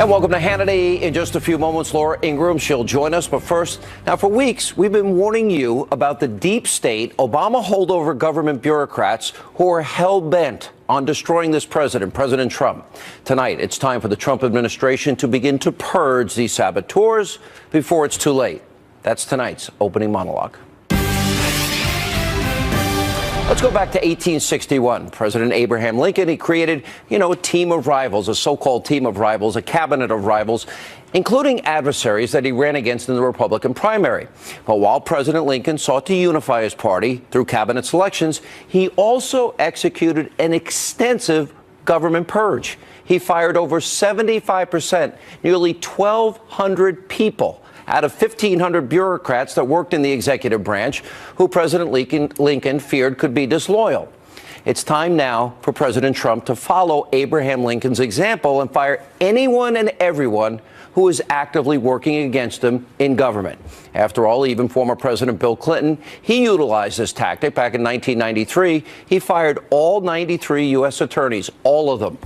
And welcome to Hannity. In just a few moments, Laura Ingraham, she'll join us. But first, now for weeks, we've been warning you about the deep state, Obama holdover government bureaucrats who are hell-bent on destroying this president, President Trump. Tonight, it's time for the Trump administration to begin to purge these saboteurs before it's too late. That's tonight's opening monologue. Let's go back to 1861. President Abraham Lincoln, he created, a team of rivals, a so-called team of rivals, a cabinet of rivals, including adversaries that he ran against in the Republican primary. But while President Lincoln sought to unify his party through cabinet selections, he also executed an extensive government purge. He fired over 75%, nearly 1,200 people out of 1,500 bureaucrats that worked in the executive branch who President Lincoln feared could be disloyal. It's time now for President Trump to follow Abraham Lincoln's example and fire anyone and everyone who is actively working against him in government. After all, even former President Bill Clinton, he utilized this tactic back in 1993. He fired all 93 U.S. attorneys, all of them.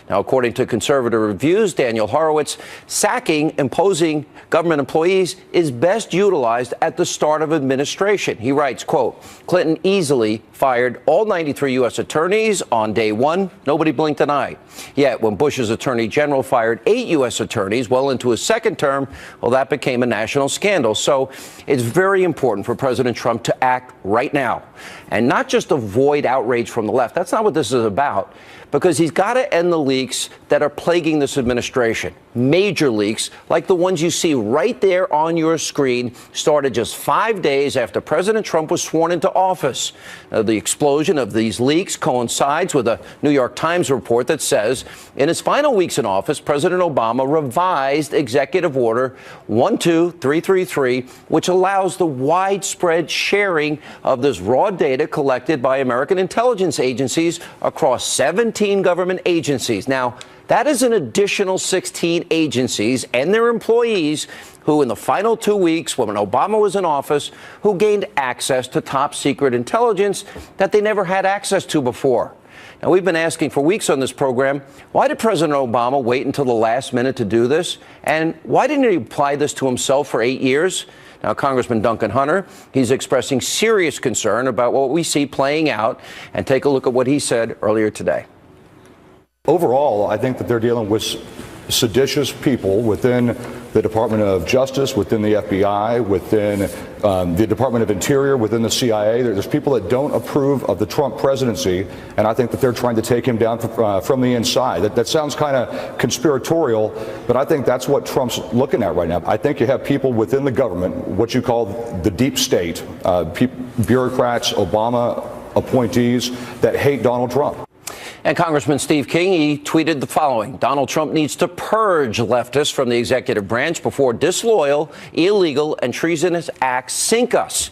Now, according to conservative reviews, Daniel Horowitz, sacking imposing government employees is best utilized at the start of administration. He writes, quote, Clinton easily fired all 93 U.S. attorneys on day one. Nobody blinked an eye. Yet when Bush's attorney general fired 8 U.S. attorneys well into his second term, well, that became a national scandal. So it's very important for President Trump to act right now and not just avoid outrage from the left. That's not what this is about, because he's got to end the leaks that are plaguing this administration. Major leaks, like the ones you see right there on your screen, started just 5 days after President Trump was sworn into office. The explosion of these leaks coincides with a New York Times report that says in his final weeks in office, President Obama revised Executive Order 12333, which allows the widespread sharing of this raw data collected by American intelligence agencies across 17 government agencies. Now, that is an additional 16 agencies and their employees who, in the final 2 weeks when Obama was in office, who gained access to top secret intelligence that they never had access to before. Now, we've been asking for weeks on this program, why did President Obama wait until the last minute to do this? And why didn't he apply this to himself for 8 years? Now, Congressman Duncan Hunter, he's expressing serious concern about what we see playing out. And take a look at what he said earlier today. Overall, I think that they're dealing with seditious people within the Department of Justice, within the FBI, within the Department of Interior, within the CIA. There's people that don't approve of the Trump presidency, and I think that they're trying to take him down from the inside. That sounds kind of conspiratorial, but I think that's what Trump's looking at right now. I think you have people within the government, what you call the deep state, bureaucrats, Obama appointees that hate Donald Trump. And Congressman Steve King, he tweeted the following: Donald Trump needs to purge leftists from the executive branch before disloyal, illegal, and treasonous acts sink us.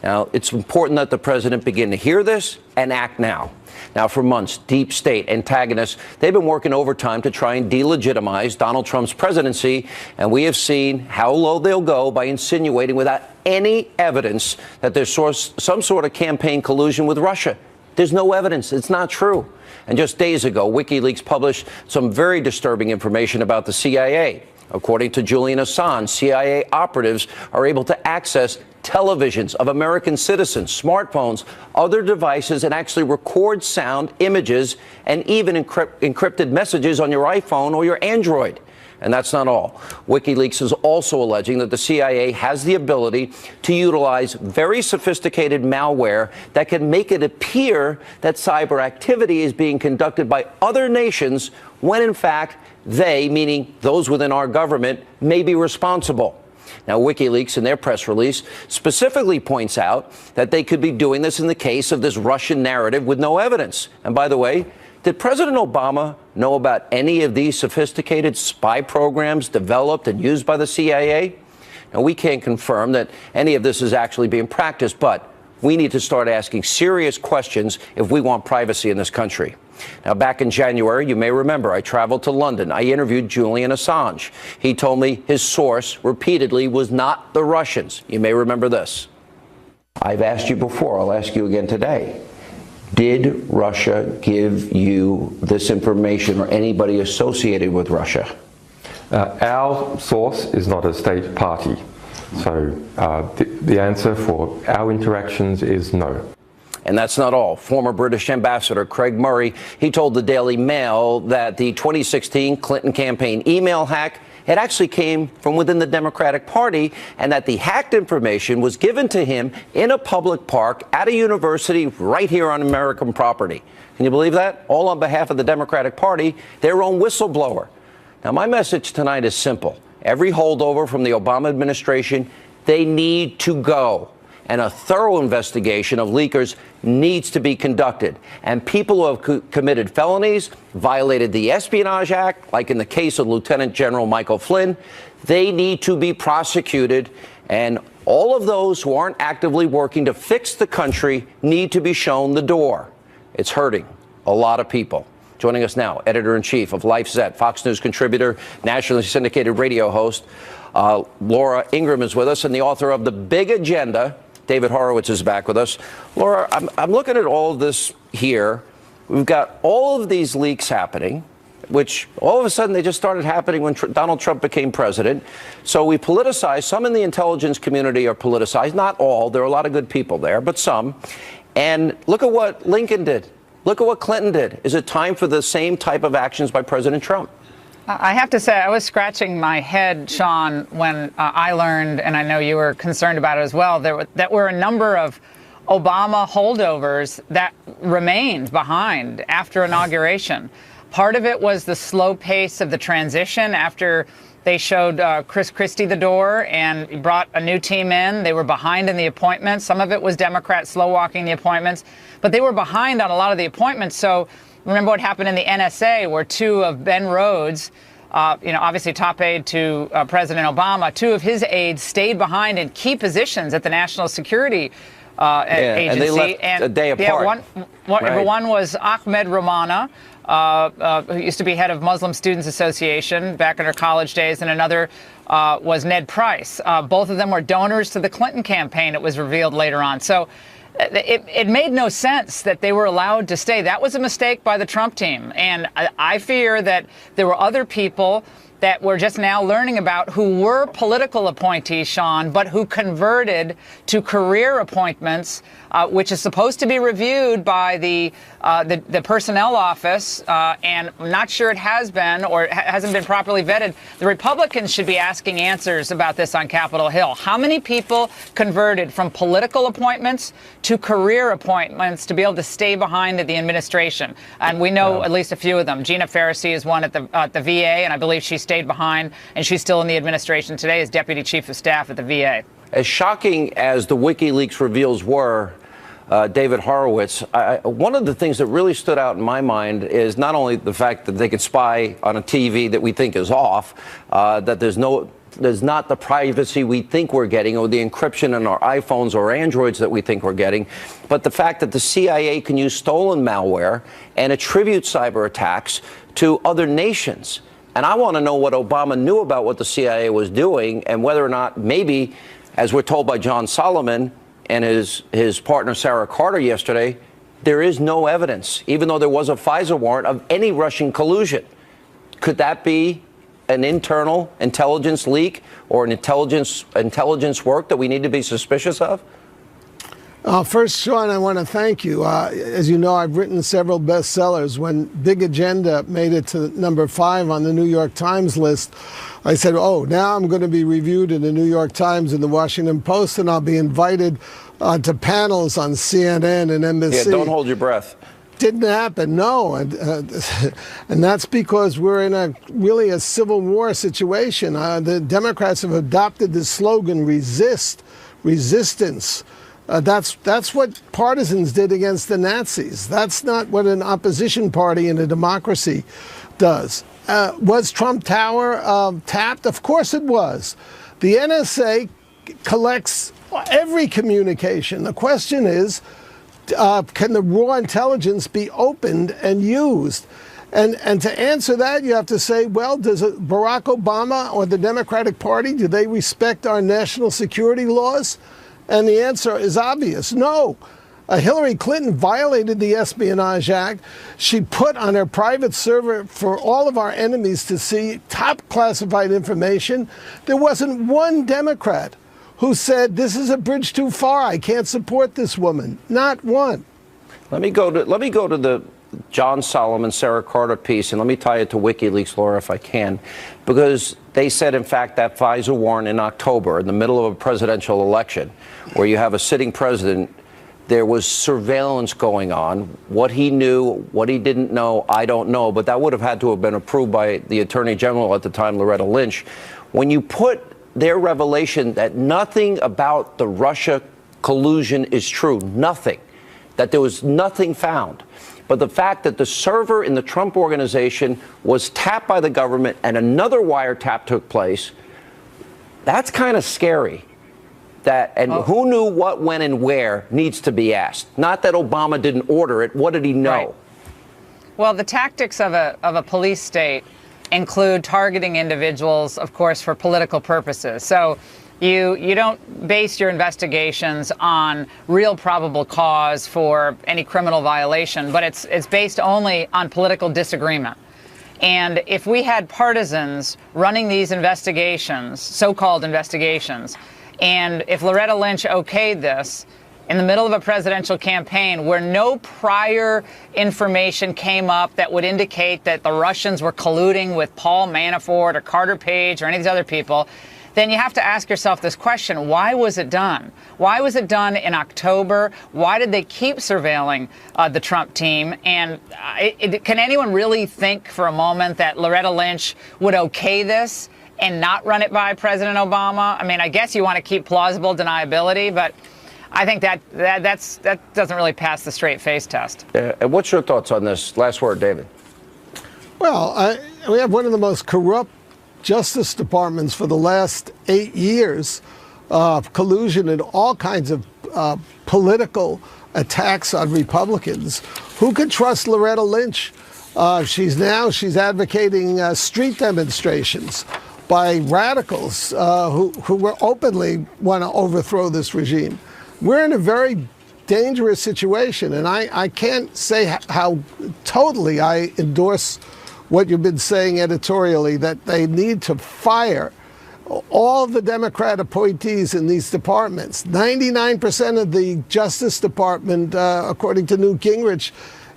Now, it's important that the president begin to hear this and act now. Now, for months, deep state antagonists, they've been working overtime to try and delegitimize Donald Trump's presidency, and we have seen how low they'll go by insinuating without any evidence that there's some sort of campaign collusion with Russia. There's no evidence. It's not true. And just days ago, WikiLeaks published some very disturbing information about the CIA. According to Julian Assange, CIA operatives are able to access televisions of American citizens, smartphones, other devices, and actually record sound, images, and even encrypted messages on your iPhone or your Android. And that's not all. WikiLeaks is also alleging that the CIA has the ability to utilize very sophisticated malware that can make it appear that cyber activity is being conducted by other nations when, in fact, they, meaning those within our government, may be responsible. Now, WikiLeaks, in their press release, specifically points out that they could be doing this in the case of this Russian narrative with no evidence. And by the way, did President Obama know about any of these sophisticated spy programs developed and used by the CIA? Now, we can't confirm that any of this is actually being practiced, but we need to start asking serious questions if we want privacy in this country. Now, back in January, you may remember, I traveled to London. I interviewed Julian Assange. He told me his source repeatedly was not the Russians. You may remember this. I've asked you before. I'll ask you again today. Did Russia give you this information or anybody associated with Russia? Our source is not a state party. So the answer for our interactions is no. And that's not all. Former British Ambassador Craig Murray, he told the Daily Mail that the 2016 Clinton campaign email hack, it actually came from within the Democratic Party, and that the hacked information was given to him in a public park at a university right here on American property. Can you believe that? All on behalf of the Democratic Party, their own whistleblower. Now, my message tonight is simple. Every holdover from the Obama administration, they need to go. And a thorough investigation of leakers needs to be conducted. And people who have committed felonies, violated the Espionage Act, like in the case of Lieutenant General Michael Flynn, they need to be prosecuted. And all of those who aren't actively working to fix the country need to be shown the door. It's hurting a lot of people. Joining us now, editor-in-chief of LifeZette, Fox News contributor, nationally syndicated radio host, Laura Ingraham is with us, and the author of The Big Agenda, David Horowitz, is back with us. Laura, I'm looking at all of this here. We've got all of these leaks happening, which all of a sudden they just started happening when Donald Trump became president. So we politicize. Some in the intelligence community are politicized. Not all. There are a lot of good people there, but some. And look at what Lincoln did. Look at what Clinton did. Is it time for the same type of actions by President Trump? I have to say, I was scratching my head, Sean, when I learned, and I know you were concerned about it as well, that were a number of Obama holdovers that remained behind after inauguration. Part of it was the slow pace of the transition after they showed Chris Christie the door and brought a new team in. They were behind in the appointments. Some of it was Democrats slow-walking the appointments, but they were behind on a lot of the appointments. So remember what happened in the NSA, where two of Ben Rhodes, obviously top aide to President Obama, two of his aides stayed behind in key positions at the National Security Agency. And they left a day apart. One was Ahmed Romana, who used to be head of Muslim Students Association back in her college days, and another was Ned Price. Both of them were donors to the Clinton campaign, it was revealed later on. So it made no sense that they were allowed to stay. That was a mistake by the Trump team. And I fear that there were other people that we're just now learning about who were political appointees, Sean, but who converted to career appointments, which is supposed to be reviewed by the personnel office, and I'm not sure it has been or hasn't been properly vetted. The Republicans should be asking answers about this on Capitol Hill. How many people converted from political appointments to career appointments to be able to stay behind at the administration? And we know at least a few of them. Gina Farrisee is one at the VA, and I believe she stayed behind, and she's still in the administration today as Deputy Chief of Staff at the VA. As shocking as the WikiLeaks reveals were, David Horowitz, one of the things that really stood out in my mind is not only the fact that they could spy on a TV that we think is off, that there's not the privacy we think we're getting, or the encryption in our iPhones or Androids that we think we're getting, but the fact that the CIA can use stolen malware and attribute cyber attacks to other nations. And I want to know what Obama knew about what the CIA was doing, and whether or not maybe, as we're told by John Solomon and his partner Sarah Carter yesterday, there is no evidence, even though there was a FISA warrant, of any Russian collusion. Could that be an internal intelligence leak or an intelligence work that we need to be suspicious of? First, Sean, I want to thank you. As you know, I've written several bestsellers. When Big Agenda made it to number 5 on the New York Times list, I said, oh, now I'm going to be reviewed in the New York Times and the Washington Post, and I'll be invited to panels on CNN and NBC. Yeah, don't hold your breath. Didn't happen, no. And that's because we're in really a civil war situation. The Democrats have adopted the slogan, resistance. That's what partisans did against the Nazis. That's not what an opposition party in a democracy does. Was Trump Tower tapped? Of course it was. The NSA collects every communication. The question is, can the raw intelligence be opened and used? And to answer that, you have to say, well, does Barack Obama or the Democratic Party, do they respect our national security laws? And the answer is obvious, no. Hillary Clinton violated the Espionage Act. She put on her private server for all of our enemies to see top classified information. There wasn't one Democrat who said, this is a bridge too far, I can't support this woman. Not one. Let me go to the John Solomon, Sarah Carter piece, and let me tie it to WikiLeaks, Laura, if I can, because they said, in fact, that FISA warrant in October, in the middle of a presidential election, where you have a sitting president, there was surveillance going on. What he knew, what he didn't know, I don't know, but that would have had to have been approved by the Attorney General at the time, Loretta Lynch. When you put their revelation that nothing about the Russia collusion is true, nothing, that there was nothing found, but the fact that the server in the Trump organization was tapped by the government and another wiretap took place, that's kind of scary. Who knew what, when, and where needs to be asked. Not that Obama didn't order it. What did he know? Right. Well, the tactics of a police state include targeting individuals, of course, for political purposes. So you don't base your investigations on real probable cause for any criminal violation, but it's based only on political disagreement. And if we had partisans running these investigations, so-called investigations, and if Loretta Lynch okayed this in the middle of a presidential campaign where no prior information came up that would indicate that the Russians were colluding with Paul Manafort or Carter Page or any of these other people, then you have to ask yourself this question: why was it done? Why was it done in October? Why did they keep surveilling the Trump team? And can anyone really think for a moment that Loretta Lynch would okay this and not run it by President Obama? I mean, I guess you want to keep plausible deniability, but I think that doesn't really pass the straight face test. And what's your thoughts on this? Last word, David. Well, we have one of the most corrupt Justice Departments for the last 8 years, collusion and all kinds of political attacks on Republicans. Who could trust Loretta Lynch? She's advocating street demonstrations by radicals who will openly want to overthrow this regime. We're in a very dangerous situation, and I can't say how totally I endorse what you've been saying editorially, that they need to fire all the Democrat appointees in these departments. 99% of the Justice Department, according to Newt Gingrich,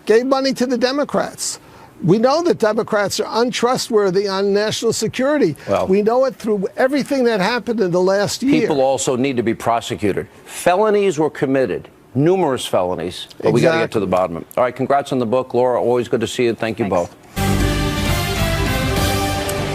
gave money to the Democrats. We know that Democrats are untrustworthy on national security. Well, we know it through everything that happened in the last year. People also need to be prosecuted. Felonies were committed, numerous felonies, but we got to get to the bottom of it. All right, congrats on the book, Laura. Always good to see you. Thank you both.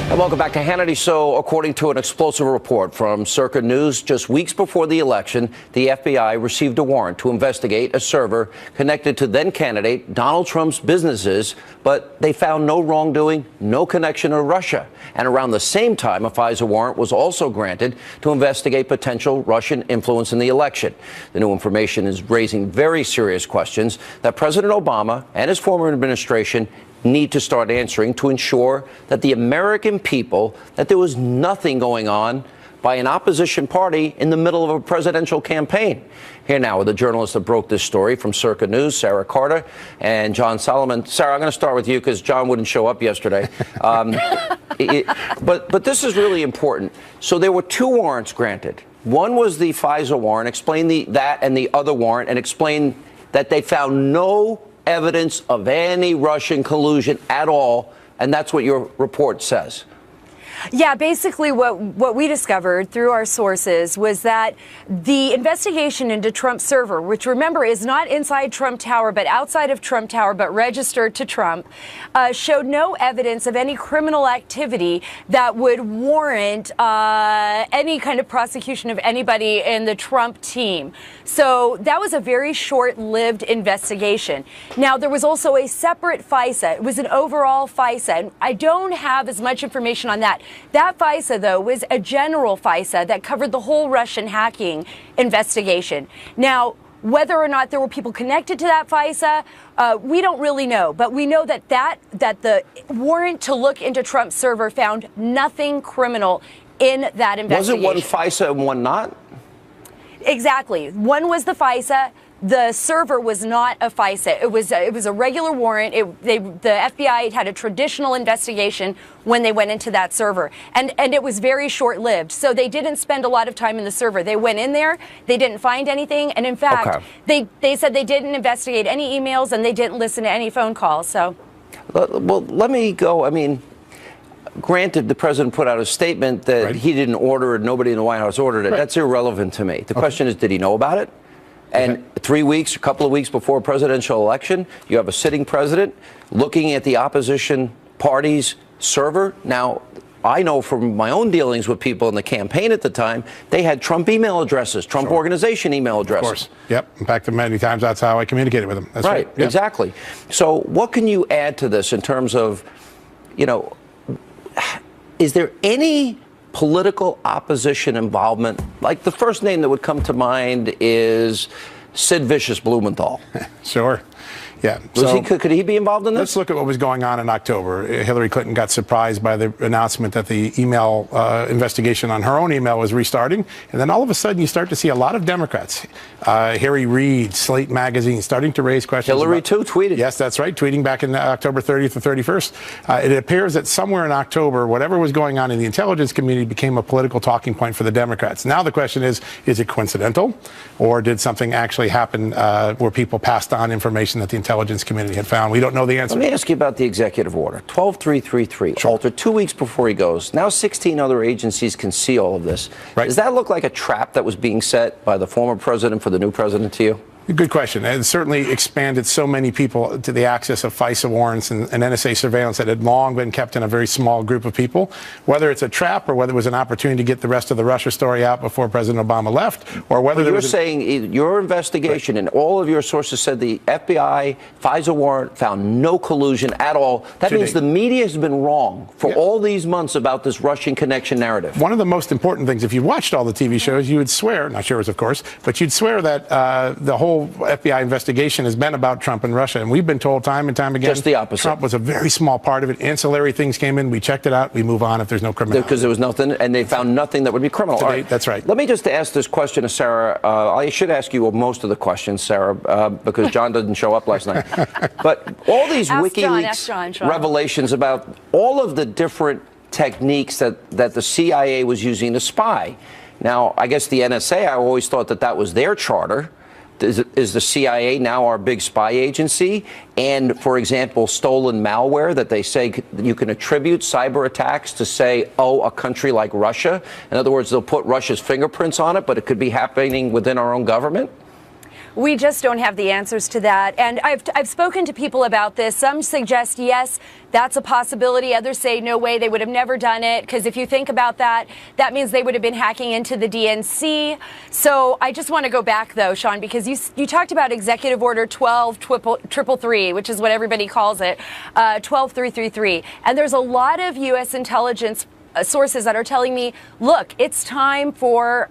And welcome back to Hannity. So, according to an explosive report from Circa News, just weeks before the election, the FBI received a warrant to investigate a server connected to then-candidate Donald Trump's businesses, but they found no wrongdoing, no connection to Russia. And around the same time, a FISA warrant was also granted to investigate potential Russian influence in the election. The new information is raising very serious questions that President Obama and his former administration need to start answering to ensure that the American people, that there was nothing going on by an opposition party in the middle of a presidential campaign. Here now with the journalist that broke this story from Circa News, Sarah Carter and John Solomon. Sarah, I'm going to start with you because John wouldn't show up yesterday. But this is really important. So there were two warrants granted. One was the FISA warrant. Explain that and the other warrant, and explain that they found no evidence of any Russian collusion at all, and that's what your report says. Yeah, basically what we discovered through our sources was that the investigation into Trump's server, which remember is not inside Trump Tower but outside of Trump Tower but registered to Trump, showed no evidence of any criminal activity that would warrant any kind of prosecution of anybody in the Trump team. So that was a very short-lived investigation. Now, there was also a separate FISA. It was an overall FISA, and I don't have as much information on that. That FISA, though, was a general FISA that covered the whole Russian hacking investigation. Now, whether or not there were people connected to that FISA, we don't really know. But we know that the warrant to look into Trump's server found nothing criminal in that investigation. Was it one FISA and one not? Exactly. One was the FISA. the server was not a FISA. It was a regular warrant. The FBI had a traditional investigation when they went into that server, and it was very short-lived. So they didn't spend a lot of time in the server. They went in there, they didn't find anything, and in fact, they said they didn't investigate any emails and they didn't listen to any phone calls. So, well, let me go. I mean, granted, the president put out a statement that he didn't order it, nobody in the White House ordered it. That's irrelevant to me. The question is, did he know about it? And 3 weeks, a couple of weeks before a presidential election, you have a sitting president looking at the opposition party's server. Now, I know from my own dealings with people in the campaign at the time, they had Trump email addresses, Trump organization email addresses. Of course. Yep. In fact, many times that's how I communicated with them. That's right. Yep. Exactly. So what can you add to this in terms of, you know, is there any political opposition involvement? Like, the first name that would come to mind is Sid Vicious Blumenthal. Sure. Yeah. Could he be involved in this? Let's look at what was going on in October. Hillary Clinton got surprised by the announcement that the email investigation on her own email was restarting. And then all of a sudden you start to see a lot of Democrats, Harry Reid, Slate Magazine, starting to raise questions. Hillary too tweeted. Yes, that's right. Tweeting back in October 30th or 31st. It appears that somewhere in October, whatever was going on in the intelligence community became a political talking point for the Democrats. Now the question is it coincidental? Or did something actually happen where people passed on information that the intelligence community had found? We don't know the answer. Let me ask you about the executive order 12333, altered 2 weeks before he goes. Now 16 other agencies can see all of this. Does that look like a trap that was being set by the former president for the new president to you? Good question. It certainly expanded so many people to the access of FISA warrants and NSA surveillance that had long been kept in a very small group of people. Whether it's a trap or whether it was an opportunity to get the rest of the Russia story out before President Obama left, or whether you're saying your investigation and all of your sources said the FBI FISA warrant found no collusion at all. That means the media has been wrong for all these months about this Russian connection narrative. One of the most important things, if you watched all the TV shows, you would swear, not yours of course, but you'd swear that the whole FBI investigation has been about Trump and Russia, and we've been told time and time again just the opposite. Trump was a very small part of it. Ancillary things came in, we checked it out, we move on if there's no criminality. Because there was nothing, and they found nothing that would be criminal. All right. That's right. Let me just ask this question to Sarah. I should ask you most of the questions, Sarah, because John didn't show up last night. But all these WikiLeaks revelations about all of the different techniques that the CIA was using to spy. Now, I guess the NSA, I always thought that was their charter. Is the CIA now our big spy agency? And, for example, stolen malware that they say you can attribute cyber attacks to, say, a country like Russia? In other words, they'll put Russia's fingerprints on it, but it could be happening within our own government? We just don't have the answers to that. And I've spoken to people about this. Some suggest, yes, that's a possibility. Others say, no way, they would have never done it. Because if you think about that, that means they would have been hacking into the DNC. So I just want to go back, though, Sean, because you talked about Executive Order 12333, which is what everybody calls it, 12333. And there's a lot of U.S. intelligence sources that are telling me, look, it's time for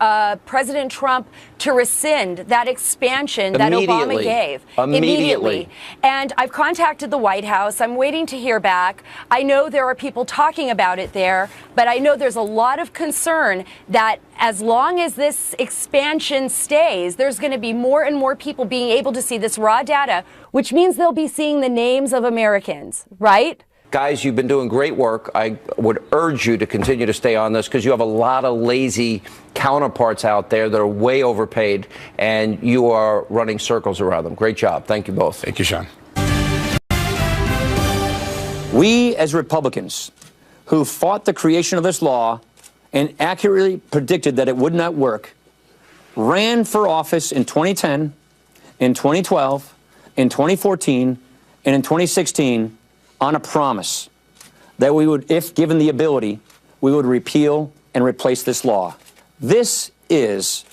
President Trump to rescind that expansion that Obama gave. Immediately. And I've contacted the White House. I'm waiting to hear back. I know there are people talking about it there, but I know there's a lot of concern that as long as this expansion stays, there's going to be more and more people being able to see this raw data, which means they'll be seeing the names of Americans, right? Guys, you've been doing great work. I would urge you to continue to stay on this because you have a lot of lazy counterparts out there that are way overpaid, and you are running circles around them. Great job. Thank you both. Thank you, Sean. We, as Republicans, who fought the creation of this law and accurately predicted that it would not work, ran for office in 2010, in 2012, in 2014, and in 2016 on a promise that we would, if given the ability, we would repeal and replace this law. This is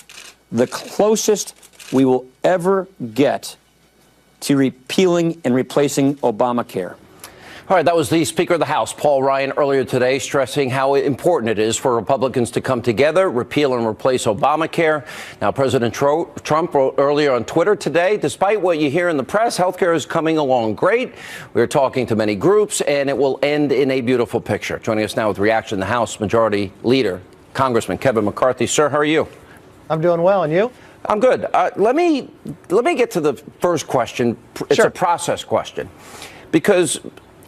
the closest we will ever get to repealing and replacing Obamacare. All right, that was the Speaker of the House, Paul Ryan, earlier today, stressing how important it is for Republicans to come together, repeal and replace Obamacare. Now, President Trump wrote earlier on Twitter today, despite what you hear in the press, healthcare is coming along great. We're talking to many groups, and it will end in a beautiful picture. Joining us now with reaction, the House Majority Leader, Congressman Kevin McCarthy. Sir, how are you? I'm doing well, and you? I'm good. Let me get to the first question. It's Sure. a process question, because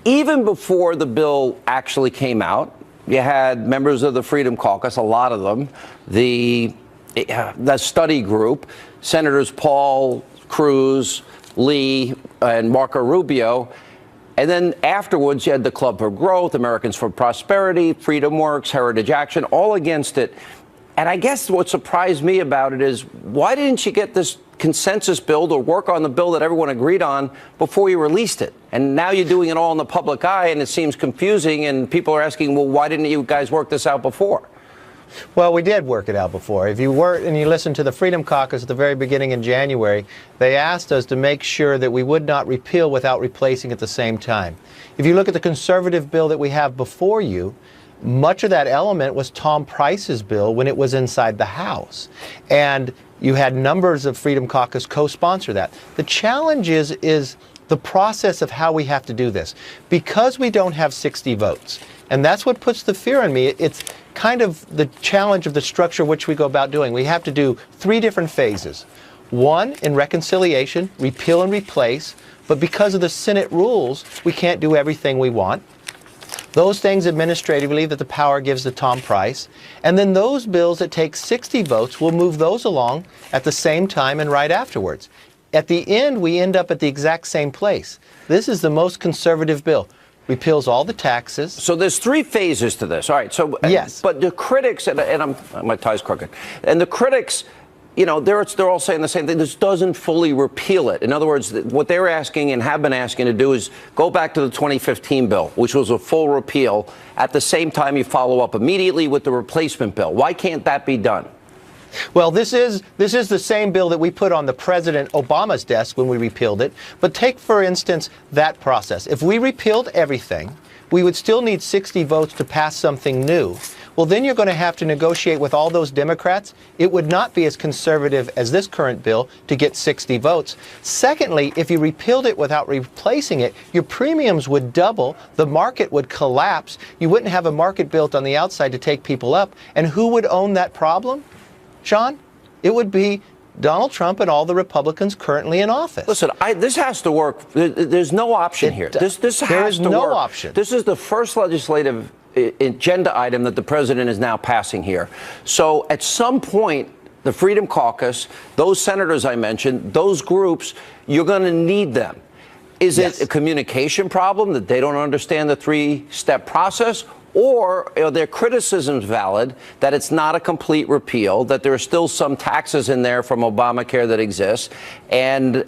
even before the bill actually came out, you had members of the Freedom Caucus, a lot of them, the study group, Senators Paul, Cruz, Lee, and Marco Rubio. And then afterwards, you had the Club for Growth, Americans for Prosperity, Freedom Works, Heritage Action, all against it. And I guess what surprised me about it is, why didn't you get this consensus bill or work on the bill that everyone agreed on before you released it? And now you're doing it all in the public eye, and it seems confusing, and people are asking, well, why didn't you guys work this out before? Well, we did work it out before. If you were and you listened to the Freedom Caucus at the very beginning in January, they asked us to make sure that we would not repeal without replacing at the same time. If you look at the conservative bill that we have before you, much of that element was Tom Price's bill when it was inside the House. And you had numbers of Freedom Caucus co-sponsor that. The challenge is the process of how we have to do this. Because we don't have 60 votes, and that's what puts the fear in me. It's kind of the challenge of the structure which we go about doing. We have to do 3 different phases. One, in reconciliation, repeal and replace, but because of the Senate rules, we can't do everything we want. Those things administratively that the power gives to Tom Price. And then those bills that take 60 votes, we'll move those along at the same time and right afterwards. At the end, we end up at the exact same place. This is the most conservative bill. Repeals all the taxes. So there's 3 phases to this. All right. So yes. But the critics, and my tie's crooked, and the critics, you know, they're all saying the same thing. This doesn't fully repeal it. In other words, what they're asking and have been asking to do is go back to the 2015 bill, which was a full repeal. At the same time, you follow up immediately with the replacement bill. Why can't that be done? Well, this is the same bill that we put on the President Obama's desk when we repealed it. But take, for instance, that process. If we repealed everything, we would still need 60 votes to pass something new. Well, then you're going to have to negotiate with all those Democrats. It would not be as conservative as this current bill to get 60 votes. Secondly, if you repealed it without replacing it, your premiums would double, the market would collapse, you wouldn't have a market built on the outside to take people up. And who would own that problem, Sean? It would be Donald Trump and all the Republicans currently in office. Listen, this has to work. There's no option here. This has to work. There is no option. This is the first legislative agenda item that the president is now passing here. So at some point, the Freedom Caucus, those senators I mentioned, those groups, you're going to need them. Is it a communication problem that they don't understand the 3-step process? Or are their criticisms valid that it's not a complete repeal, that there are still some taxes in there from Obamacare that exist, and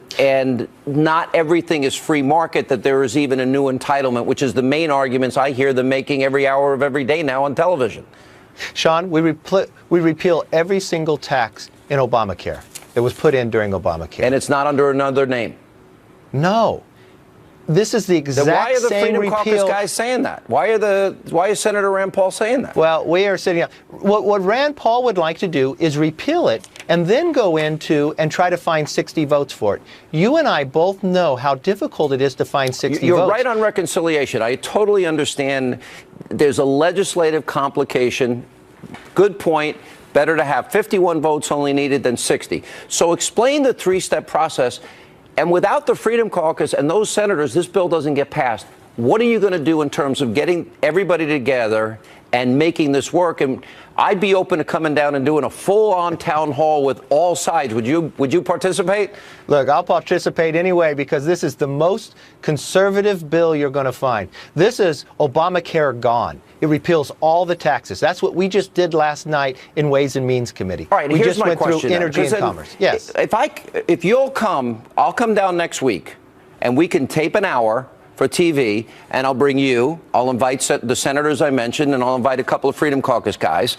not everything is free market, that there is even a new entitlement, which is the main arguments I hear them making every hour of every day now on television? Sean, we repeal every single tax in Obamacare that was put in during Obamacare. And it's not under another name? No. This is the exact then why are the same Freedom repeal. Caucus guys saying that? Why is Senator Rand Paul saying that? Well, we are sitting up. What Rand Paul would like to do is repeal it and then go into and try to find 60 votes for it. You and I both know how difficult it is to find 60 votes. You're right on reconciliation. I totally understand. There's a legislative complication. Good point. Better to have 51 votes only needed than 60. So explain the 3-step process. And without the Freedom Caucus and those senators, this bill doesn't get passed. What are you going to do in terms of getting everybody together and making this work? And I'd be open to coming down and doing a full-on town hall with all sides. Would you participate? Look, I'll participate anyway because this is the most conservative bill you're going to find. This is Obamacare gone. It repeals all the taxes. That's what we just did last night in Ways and Means Committee. All right, we here's just my went question through energy and commerce. Yes. If you'll come, I'll come down next week, and we can tape an hour for TV, and I'll bring you. I'll invite the senators I mentioned, and I'll invite a couple of Freedom Caucus guys,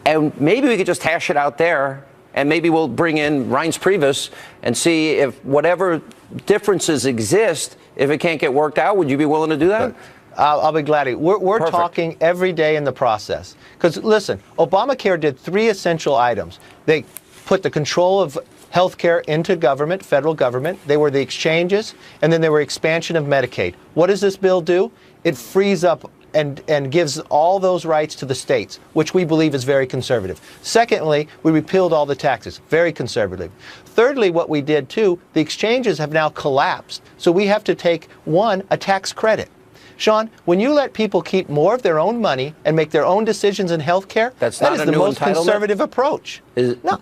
and maybe we could just hash it out there, and maybe we'll bring in Reince Priebus and see if whatever differences exist, if it can't get worked out. Would you be willing to do that? I'll be glad to. We're talking every day in the process. Because, listen, Obamacare did 3 essential items. They put the control of health care into government, federal government. They were the exchanges, and then they were expansion of Medicaid. What does this bill do? It frees up and gives all those rights to the states, which we believe is very conservative. Secondly, we repealed all the taxes, very conservative. Thirdly, what we did too, the exchanges have now collapsed, so we have to take, one, a tax credit. Sean, when you let people keep more of their own money and make their own decisions in health care, that is the most conservative approach. No.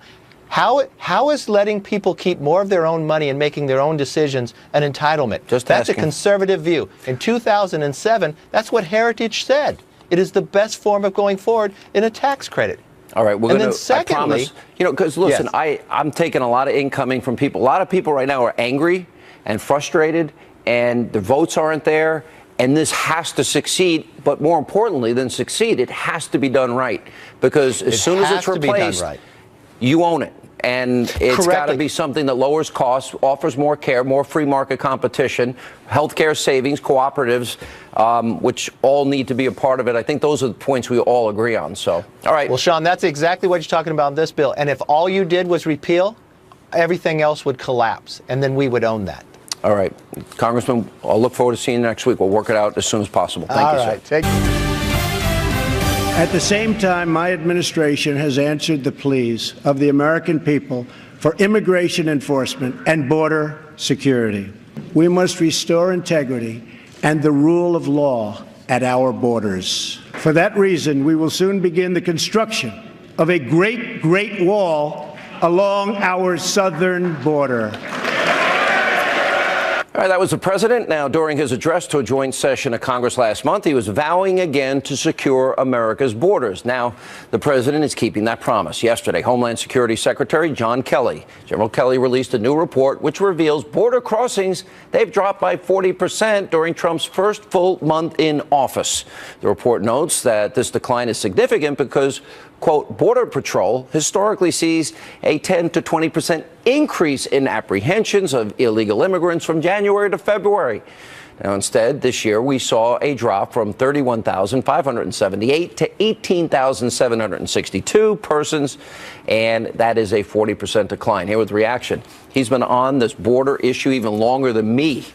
How is letting people keep more of their own money and making their own decisions an entitlement? That's a conservative view. In 2007, that's what Heritage said. It is the best form of going forward in a tax credit. All right, we're going to, I promise, because listen, yes. I'm taking a lot of incoming from people. A lot of people right now are angry and frustrated, and the votes aren't there. And this has to succeed, but more importantly than succeed, it has to be done right. Because as soon as it's replaced, you own it. And it's got to be something that lowers costs, offers more care, more free market competition, healthcare savings, cooperatives, which all need to be a part of it. I think those are the points we all agree on. So, all right. Well, Sean, that's exactly what you're talking about in this bill. And if all you did was repeal, everything else would collapse, and then we would own that. All right. Congressman, I'll look forward to seeing you next week. We'll work it out as soon as possible. Thank you, sir. At the same time, my administration has answered the pleas of the American people for immigration enforcement and border security. We must restore integrity and the rule of law at our borders. For that reason, we will soon begin the construction of a great wall along our southern border. All right, that was the president. Now, during his address to a joint session of Congress last month, he was vowing again to secure America's borders. Now, the president is keeping that promise. Yesterday, Homeland Security Secretary General Kelly released a new report which reveals border crossings, they've dropped by 40% during Trump's first full month in office. The report notes that this decline is significant because, quote, Border Patrol historically sees a 10 to 20% increase in apprehensions of illegal immigrants from January to February. Now, instead, this year we saw a drop from 31,578 to 18,762 persons, and that is a 40% decline. Here with the reaction. He's been on this border issue even longer than me.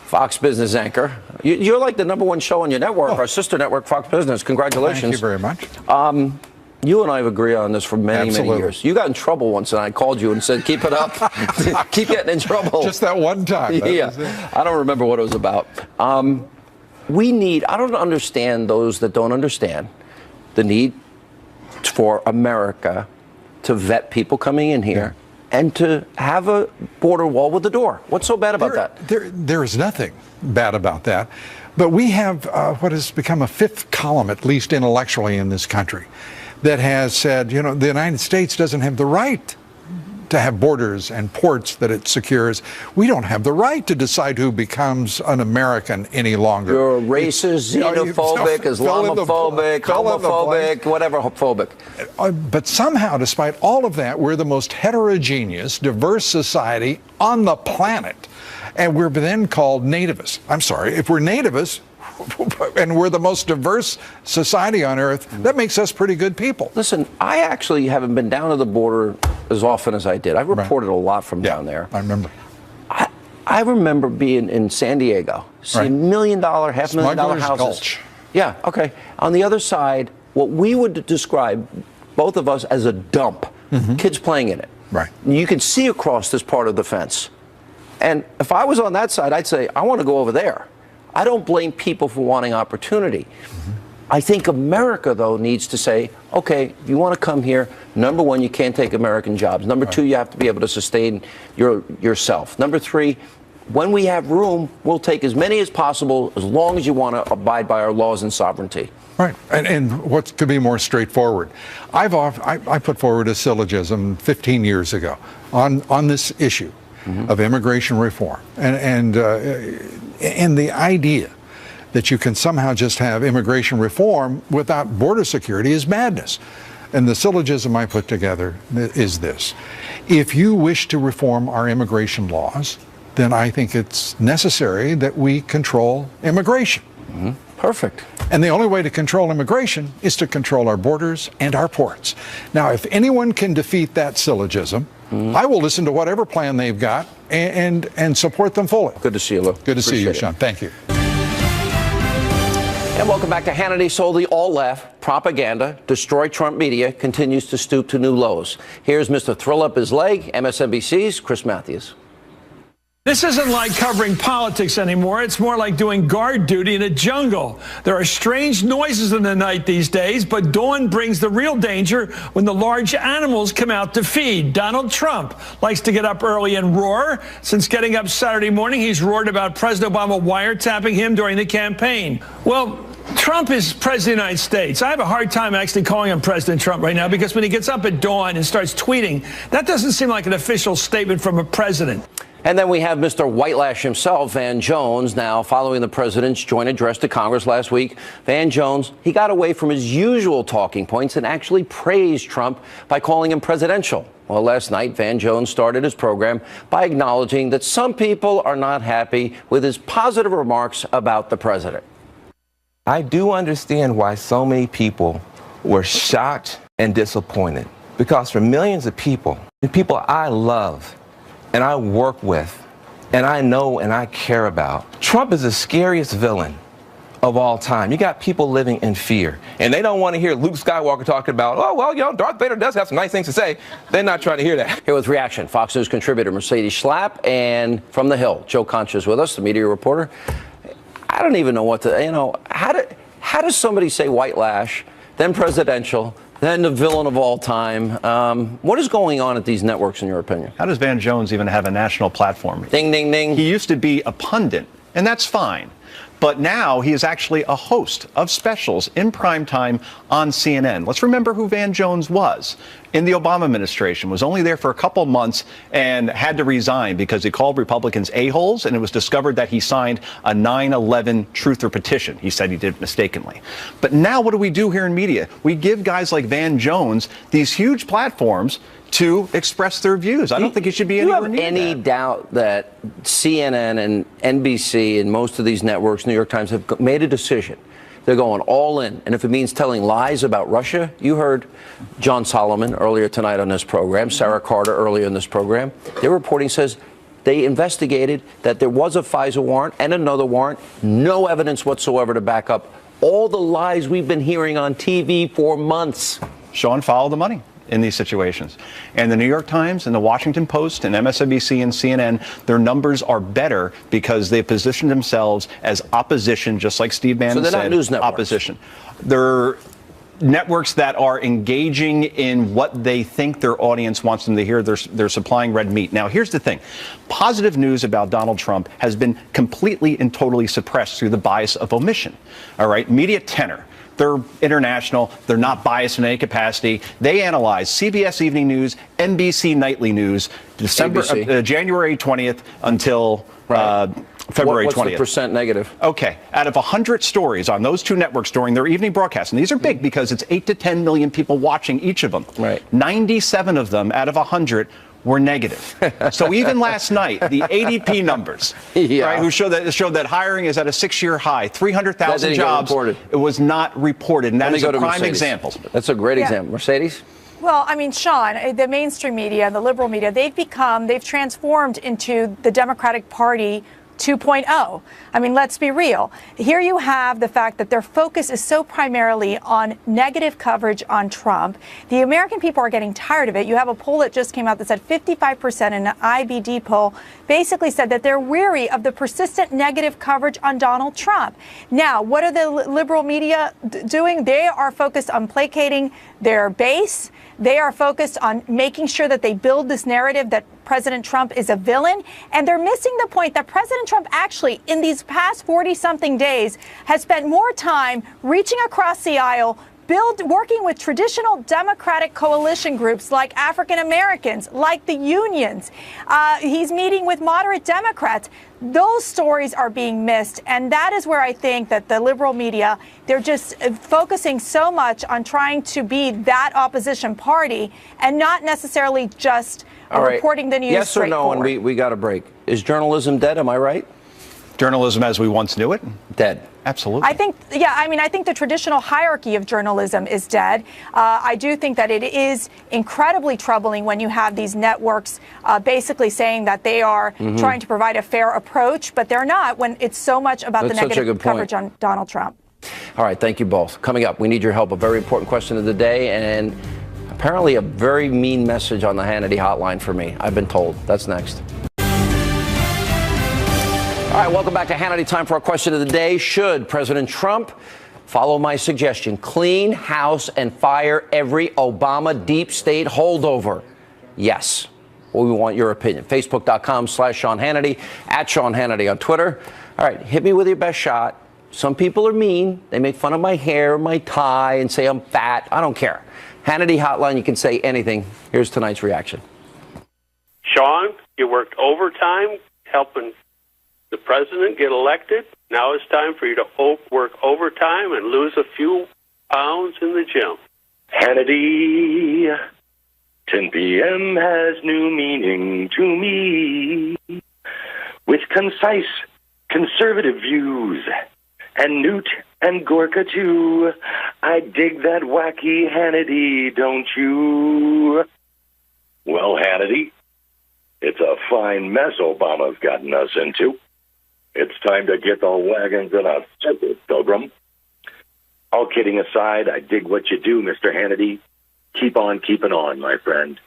Fox Business anchor. You're like the #1 show on your network, our sister network, Fox Business. Congratulations. Thank you very much. You and I have agreed on this for many years. You got in trouble once, and I called you and said, keep it up. Keep getting in trouble. Just that one time. Yeah. I don't remember what it was about. I don't understand those that don't understand the need for America to vet people coming in here and to have a border wall with a door. What's so bad about that? There is nothing bad about that. But we have what has become a fifth column, at least intellectually, in this country, that has said, the United States doesn't have the right to have borders and ports that it secures. We don't have the right to decide who becomes an American any longer. You're racist, xenophobic, Islamophobic, homophobic, whatever phobic. But somehow, despite all of that, we're the most heterogeneous, diverse society on the planet. And we're then called nativists. I'm sorry, if we're nativists, and we're the most diverse society on earth, that makes us pretty good people. Listen, I actually haven't been down to the border as often as I did. I reported a lot from down there. I remember. I remember being in San Diego, seeing $1 million, $500,000 houses. Gulch. Yeah, okay. On the other side, what we would describe, both of us, as a dump. Kids playing in it. Right. You can see across this part of the fence. And if I was on that side, I'd say, I want to go over there. I don't blame people for wanting opportunity. I think America, though, needs to say, okay, if you want to come here, #1, you can't take American jobs. #2, you have to be able to sustain yourself. #3, when we have room, we'll take as many as possible as long as you want to abide by our laws and sovereignty. Right. And what could be more straightforward? I put forward a syllogism 15 years ago on this issue of immigration reform. And the idea that you can somehow just have immigration reform without border security is madness. And the syllogism I put together is this. If you wish to reform our immigration laws, then I think it's necessary that we control immigration. Perfect. And the only way to control immigration is to control our borders and our ports. Now, if anyone can defeat that syllogism, I will listen to whatever plan they've got and support them fully. Good to see you, Lou. Good to see you, Sean. Thank you. And welcome back to Hannity. So the all-left propaganda, destroy Trump media, continues to stoop to new lows. Here's Mr. Thrill Up His Leg, MSNBC's Chris Matthews. This isn't like covering politics anymore. It's more like doing guard duty in a jungle. There are strange noises in the night these days, but dawn brings the real danger when the large animals come out to feed. Donald Trump likes to get up early and roar. Since getting up Saturday morning, he's roared about President Obama wiretapping him during the campaign. Well, Trump is president of the United States. I have a hard time actually calling him President Trump right now because when he gets up at dawn and starts tweeting, that doesn't seem like an official statement from a president. And then we have Mr. Whitelash himself, Van Jones. Now, following the president's joint address to Congress last week, Van Jones, he got away from his usual talking points and actually praised Trump by calling him presidential. Well, last night, Van Jones started his program by acknowledging that some people are not happy with his positive remarks about the president. I do understand why so many people were shocked and disappointed, because for millions of people, the people I love and I work with and I know and I care about, Trump is the scariest villain of all time. You got people living in fear, and they don't want to hear Luke Skywalker talking about, oh, well, you know, Darth Vader does have some nice things to say. They're not trying to hear that. Here with reaction, Fox News contributor Mercedes Schlapp, and from the Hill, Joe Concha is with us, the media reporter. I don't even know what to, you know, how does somebody say Whitelash, then presidential, then the villain of all time? What is going on at these networks, in your opinion? How does Van Jones even have a national platform? Ding, ding, ding. He used to be a pundit, and that's fine. But now he is actually a host of specials in prime time on CNN. Let's remember who Van Jones was in the Obama administration, was only there for a couple months and had to resign because he called Republicans a-holes, and it was discovered that he signed a 9/11 truther petition. He said he did mistakenly. But now what do we do here in media? We give guys like Van Jones these huge platforms to express their views. I don't think it should be anywhere near that. Do you have any doubt that CNN and NBC and most of these networks, New York Times, have made a decision? They're going all in. And if it means telling lies about Russia, you heard John Solomon earlier tonight on this program, Sarah Carter earlier in this program. Their reporting says they investigated that there was a FISA warrant and another warrant, no evidence whatsoever to back up all the lies we've been hearing on TV for months. Sean, follow the money in these situations. And the New York Times and the Washington Post and MSNBC and CNN, their numbers are better because they positioned themselves as opposition, just like Steve Bannon said. So they're not news networks. Opposition. They're networks that are engaging in what they think their audience wants them to hear. They're supplying red meat. Now, here's the thing. Positive news about Donald Trump has been completely and totally suppressed through the bias of omission. All right? Media tenor. They're international. They're not biased in any capacity. They analyze CBS Evening News, NBC Nightly News, January 20th until February 20th. What's the percent negative? Okay. Out of 100 stories on those two networks during their evening broadcasts, and these are big because it's 8 to 10 million people watching each of them. Right. 97 of them out of 100 were negative. So even last night, the ADP numbers, right, who showed that hiring is at a 6-year high, 300,000 jobs. It was not reported, and that is a prime example. That's a great example. Mercedes? Well, I mean, Sean, the mainstream media, the liberal media, they've transformed into the Democratic Party 2.0. I mean, let's be real. Here you have the fact that their focus is so primarily on negative coverage on Trump. The American people are getting tired of it. You have a poll that just came out that said 55% in an IBD poll basically said that they're weary of the persistent negative coverage on Donald Trump. Now, what are the liberal media doing? They are focused on placating their base. They are focused on making sure that they build this narrative that President Trump is a villain. And they're missing the point that President Trump actually, in these past 40-something days, has spent more time reaching across the aisle, working with traditional Democratic coalition groups like African Americans, like the unions. He's meeting with moderate Democrats. Those stories are being missed. And that is where I think that the liberal media, they're just focusing so much on trying to be that opposition party and not necessarily just reporting the news. Yes or no, and we got a break. Is journalism dead? Am I right? Journalism as we once knew it? Dead. Absolutely. I think the traditional hierarchy of journalism is dead. I do think that it is incredibly troubling when you have these networks basically saying that they are trying to provide a fair approach, but they're not when it's so much about the negative coverage on Donald Trump. All right, thank you both. Coming up, we need your help. A very important question of the day, and apparently a very mean message on the Hannity hotline for me, I've been told. That's next. All right, welcome back to Hannity. Time for our question of the day. Should President Trump follow my suggestion, clean house and fire every Obama deep state holdover? Yes. Well, we want your opinion. Facebook.com/Sean Hannity, @Sean Hannity on Twitter. All right, hit me with your best shot. Some people are mean. They make fun of my hair, my tie, and say I'm fat. I don't care. Hannity hotline, you can say anything. Here's tonight's reaction. Sean, you worked overtime helping the president get elected. Now it's time for you to work overtime and lose a few pounds in the gym. Hannity, 10 p.m. has new meaning to me. With concise, conservative views, and Newt and Gorka too. I dig that wacky Hannity, don't you? Well, Hannity, it's a fine mess Obama's gotten us into. It's time to get the wagons in a circle, Pilgrim. All kidding aside, I dig what you do, Mr. Hannity. Keep on keeping on, my friend.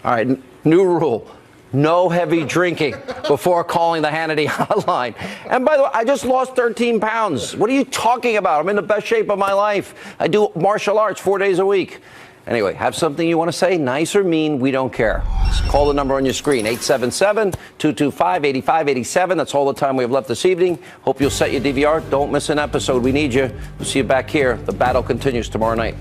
All right, new rule. No heavy drinking before calling the Hannity hotline. And by the way, I just lost 13 pounds. What are you talking about? I'm in the best shape of my life. I do martial arts 4 days a week. Anyway, have something you want to say, nice or mean, we don't care. Just call the number on your screen, 877-225-8587. That's all the time we have left this evening. Hope you'll set your DVR. Don't miss an episode. We need you. We'll see you back here. The battle continues tomorrow night.